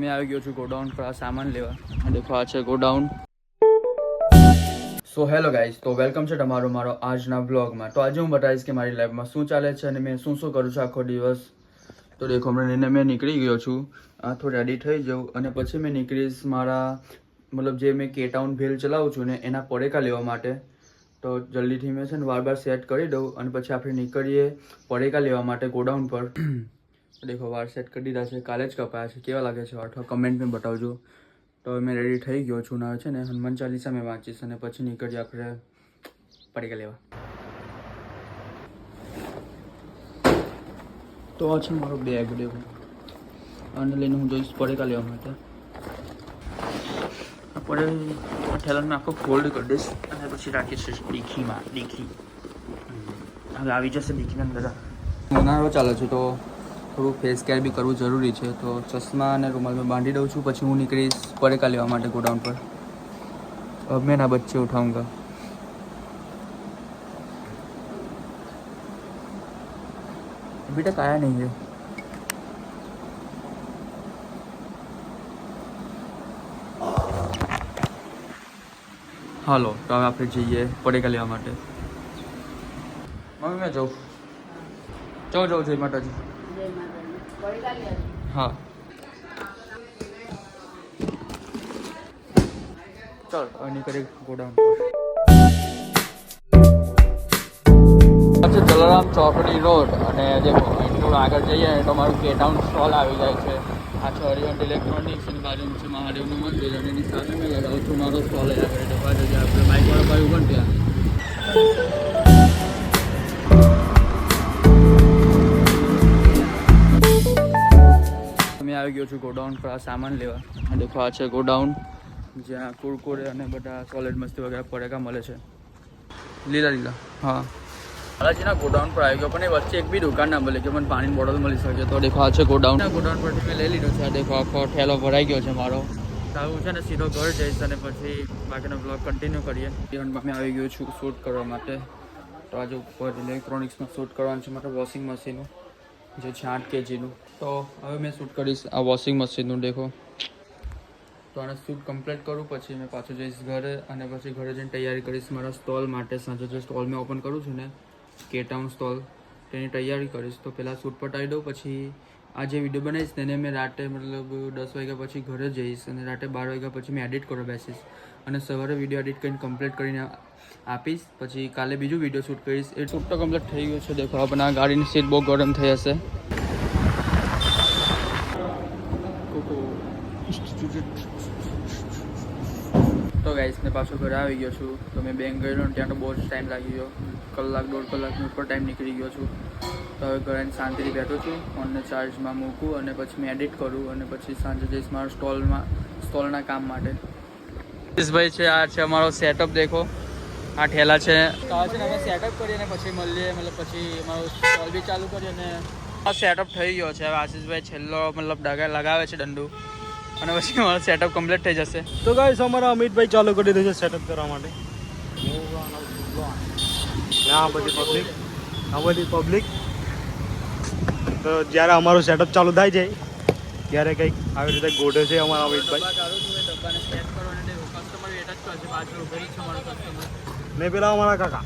मैं आ गया છું ગોડાઉન પર સામાન લેવા દેખો આ છે ગોડાઉન સો હેલો ગાઈઝ તો વેલકમ છે તમારો મારો આજના બ્લોગમાં તો આજે હું બતાવીશ કે મારી લાઈફમાં શું ચાલે છે અને મેં શું કરું છું આખો દિવસ તો દેખો હમણાં મેં નીકળી ગયો છું થોડું રેડી થઈ જાઉં અને પછી મેં નીકળીશ મારા મતલબ જે મેં કેટાઉન ભેલ ચલાવું છું ને એના પડેકા લેવા માટે તો જલ્દીથી મેં છે ને વાર સેટ કરી દઉં અને પછી આપણે નીકળીએ પડેકા લેવા માટે ગોડાઉન પર દેખો વાર સેટ કરી દીધા છે કાલે જ કપાયા છે કેવા લાગે છે અથવા કમેન્ટમાં બતાવજો તો મેં રેડી થઈ ગયો છું ને છે ને હનુમાન ચાલીસા મેં વાંચીશ અને પછી નીકળીએ આપણે પડેકા લેવા તો આ છે મારો બેગ દેખો અને લઈને હું જઈશ પડેકા લેવા માટે આપણે ઠેલાને આખો ફોલ્ડ કરી દઈશ અને પછી રાખીશ ડીખી હવે આવી જશે ડીખીના અંદર ઉનાળો ચાલે છે તો થોડું ફેસ કેર બી કરવું જરૂરી છે તો ચશ્મા અને રૂમાલમાં બાંધી દઉં છું પછી હું નીકળીશ પડેકા લેવા માટે ગોડાઉન પર अब मैं ना बच्चे उठाऊंगा अभी तक आया नहीं है હાલો તો હવે આપણે જઈએ પડેકા લેવા માટે મમ્મી મેં જાઉં જાઉં જય માતાજી हाँ चल निकले गोडाउन पर जलाराम चौकड़ी रोड અને દેખો થોડું આગળ જઈએ તો મારું કેટાઉન સ્ટોલ આવી જાય છે આ છે હરિવંત ઇલેક્ટ્રોનિક્સ અને બાજુમાં છે મહાદેવનું મંદિર અને એની સામે મેં લગાવું છું મારો સ્ટોલ આગળ જવા જઈએ આપણે બાઇકવાળા ભાઈ ઉભા ત્યાં આવી ગયો છું ગોડાઉન પર આ સામાન લેવા દેખો આ છે ગોડાઉન જ્યાં કુરકુરે અને બધા સોલિડ મસ્તી વગેરે પડેકા મળે છે લીલા હા બાલાજીના ગોડાઉન પર આવી ગયો પણ એ વચ્ચે એક બી દુકાન ના મળે કે મને પાણીની બોટલ મળી શકે તો દેખો આ છે ગોડાઉન ગોડાઉન પરથી મેં લઈ લીધો છે આ દેખો આખો ઠેલો ભરાઈ ગયો છે મારો તો હું છે ને સીધો ઘર જઈશ અને પછી બાકીનો બ્લોગ કન્ટિન્યુ કરીએ ઇવનમાં મેં આવી ગયો છું શૂટ કરવા માટે તો આજે ઉપર ઇલેક્ટ્રોનિક્સમાં શૂટ કરવાનું છે મારે વોશિંગ મશીનનું જે છે 8 kgનું તો હવે મેં શૂટ કરીશ આ વોશિંગ મશીનનું દેખો તો આને શૂટ કમ્પ્લીટ કરું પછી મેં પાછું જઈશ ઘરે અને પછી ઘરે જઈને તૈયારી કરીશ મારા સ્ટોલ માટે સાંજે જે સ્ટોલ મેં ઓપન કરું છું ને કેટાઉન સ્ટોલ તેની તૈયારી કરીશ તો પહેલાં શૂટ પટાવી દઉં પછી આ જે વિડીયો બનાવીશ તેને મેં રાતે મતલબ 10 વાગ્યા પછી ઘરે જઈશ અને રાતે 12 વાગ્યા પછી મેં એડિટ કરવા બેસીશ અને સવારે વિડીયો એડિટ કરીને કમ્પ્લીટ કરીને આપીશ પછી કાલે બીજું વિડીયો શૂટ કરીશ એ શૂટ તો કમ્પ્લીટ થઈ ગયું છે દેખો આપણે આ ગાડીની સીટ બહુ ગરમ થઈ હશે તો ગાઈસ મેં પાછો ઘરે આવી ગયો છું તો મેં બેંક ગયો ત્યાં તો બહુ જ ટાઈમ લાગી ગયો કલાક 1.5 કલાકની ઉપર ટાઈમ નીકળી ગયો છું તો હવે ઘરે શાંતિથી બેઠો છું ફોનને ચાર્જમાં મૂકું અને પછી મેં એડિટ કરું અને પછી સાંજે જઈશ મારા સ્ટોલના કામ માટે ભાઈ છે આ છે અમારો સેટઅપ દેખો આ ઠેલા છે તો આ છે ને અમે સેટઅપ કરીએ અને પછી મળીએ મતલબ પછી અમારો સ્ટોલ બી ચાલુ કરીએ અને આ સેટઅપ થઈ ગયો છે હવે આશીષભાઈ છેલ્લો મતલબ લગાવે છે દંડુ અને પછી અમારો સેટઅપ કમ્પ્લીટ થઈ જશે તો ગાઈસ અમારા અમિતભાઈ ચાલુ કરી દીધું છે સેટઅપ કરવા માટે આ બધી પબ્લિક તો જ્યારે અમારું સેટઅપ ચાલુ થાય છે ત્યારે કંઈક આવી રીતે ગોઠવે છે અમારા અમિતભાઈ ને પેલા અમારા કાકા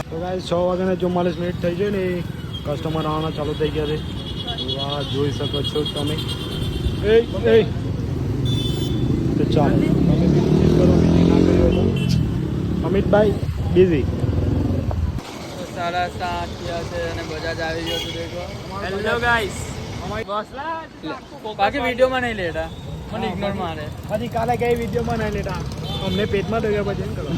તો ગાઈસ 6 વાગ્યાને 44 મિનિટ થઈ જાય ને કસ્ટમર આવવાના ચાલુ થઈ ગયા છે વાહ જોઈ શકો છો તમે તો ચાલો તમે બી વિઝિટ કરો વિઝિટ ના કર્યો તો અમિતભાઈ બિઝી 7:30 થયા છે અને બજાજ આવી ગયો છે દેખો હેલો ગાઈસ બાકી વિડીયોમાં નહીં લેતા મને ઇગ્નોર મારે પછી કાલે કઈ વિડીયોમાં નહીં લેતા અમને પેટમાં દગ્યા પછી એમ કરો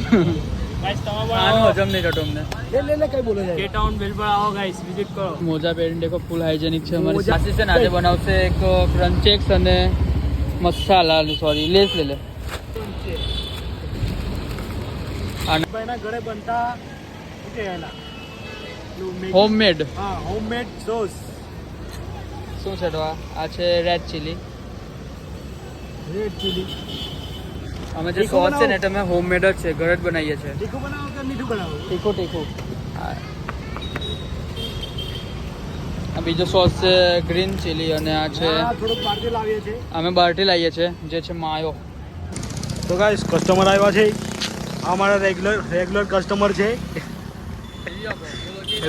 હજમ નહીં થતો અમને લે કઈ બોલે છે કેટાઉન બિલ પર આવો ગાઈસ વિઝિટ કરો મોજા પહેરીને દેખો ફૂલ હાઇજેનિક છે અમારી આશીષ છે ને આજે બનાવશે એક ક્રન્ચેક્સ અને મસાલા સોરી લેસ લે અને ભાઈના ઘરે બનતા કે એના હોમમેડ હા હોમમેડ સોસ શું છે આ છે રેડ ચીલી અમે જે સોસ છે ને તમે હોમમેડ જ છે ઘરે જ બનાવીએ છીએ તીખું બનાવો કે મીઠું બનાવો તીખું આ બીજો સોસ છે ગ્રીન ચીલી અને આ છે થોડુંક બહારથી લાવીએ છીએ. અમે બહારથી લાવીએ છીએ જે છે માયો. તો ગાઈસ કસ્ટમર આવ્યા છે. આ મારા રેગ્યુલર કસ્ટમર છે.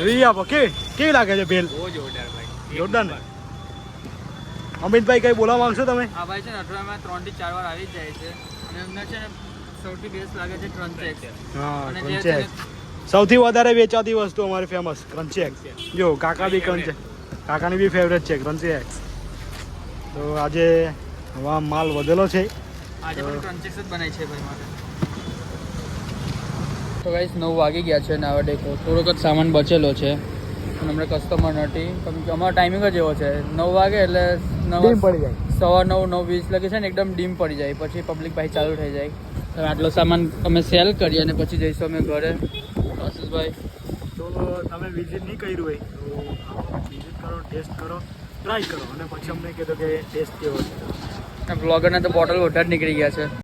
રિયા કેવી લાગે છે ભેલ? જોરદાર ને? અમિતભાઈ કઈ બોલવા માંગશો તમે? આ ભાઈ છે ને અઠવાડિયામાં 3 થી 4 વાર આવી જ જાય છે અને એમને છે ને સૌથી બેસ્ટ લાગે છે ક્રન્ચી એગ. હા અને જે ક્રન્ચી છે એગ સૌથી વધારે વેચાતી વસ્તુ અમારી ફેમસ ક્રન્ચી એગ. જો કાકા બી કાકાની બી ફેવરેટ છે ક્રન્ચી એગ. તો આજે નવા માલ વધેલો છે. આજે પણ ક્રન્ચી જ બનાવી છે ભાઈ માટે. તો ગાઈસ 9 વાગી ગયા છે ને હવે દેખો થોડોક જ સામાન બચેલો છે અને હમણાં કસ્ટમર નથી કેમ કે અમારો ટાઈમિંગ જ એવો છે 9 વાગે એટલે 9 પડી જાય. 9:15 9:20 લગે છે ને એકદમ ડીમ પડી જાય પછી પબ્લિક ભાઈ ચાલુ થઈ જાય. હવે આટલો સામાન અમે સેલ કરીએ અને પછી જઈશું અમે ઘરે. આશીષભાઈ તો તમે વિઝિટ નહીં કર્યું હોય તો વિઝિટ કરો, ટેસ્ટ કરો, ટ્રાય કરો અને પછી અમને કહેતો કે ટેસ્ટ કેવો છે. બ્લોગરના તો બોટલ વધારે નીકળી ગયા છે.